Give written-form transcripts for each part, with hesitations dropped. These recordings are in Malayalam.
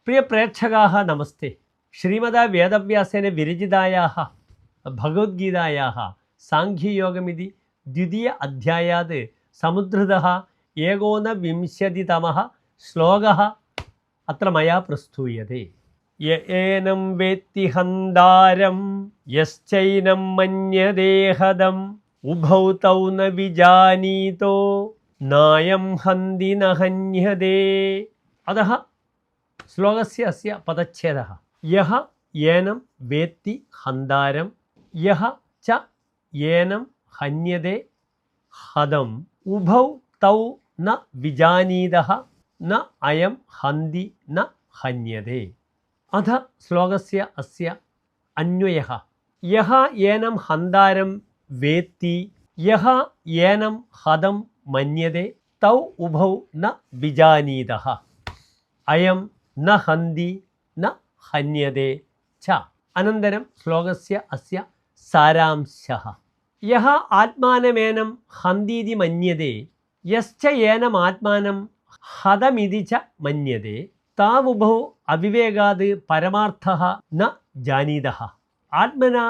പ്രിയ പ്രേക്ഷകാः നമസ്തേ. ശ്രീമദാ വേദവ്യാസേന വിരചിതായാः ഭഗവദ്ഗീതായാः സാംഖ്യയോഗമിതി ദ്വിതീയ അധ്യായാത് സമുദ്ധൃതः ഏകോനവിംശതിതമः ശ്ലോകः അത്ര മയാ പ്രസ്തൂയത്തെ. യേനം വേത്തി ഹന്താരം യശ്ചൈനം മന്യതേ ഹതം ഉഭൗ തൗ ന വിജാനീതോ നായം ഹന്തി ന ഹന്യതേ. അതഃ ശ്ലോകസ്യ അസ്യ പദച്ഛേദഃ യഹ യേനം വേത്തി ഹന്താരം യഹ ച യേനം ഹന്യതേ ഹതം ഉഭൗ തൗ ന വിജാനീതഃ ന അയം ഹന്തി ന ഹന്യതേ. അഥ ശ്ലോകസ്യ അസ്യ അന്വയഃ യഹ യേനം ഹന്താരം വേത്തി യഹ യേനം ഹതം മന്യതേ തൗ ഉഭൗ ന വിജാനീതഃ അയം ന ഹന്തി ന ഹന്യതേ ച. അനന്തരം ശ്ലോകസ്യ അസ്യ സാരാംശഃ യഹ ആത്മാനമേനം ഹന്തീതി മന്യതേ യശ്ച ഏനം ആത്മാനം ഹതമിതി ച മന്യതേ താവുഭൗ അവിവേകാത് പരമാർത്ഥഃ ന ജാനീതഃ ആത്മനാ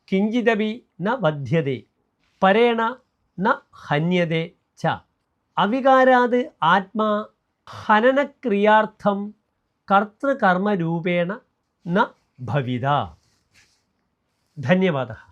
കിഞ്ചിദപി ന ബധ്യതേ പരേണ ന ഹന്യതേ ച. അവികാരാത് ആത്മാ ഹനനക്രിയാർത്ഥം കർത്തൃകർമ്മരൂപേണ ന ഭവിത. ധന്യവാദः.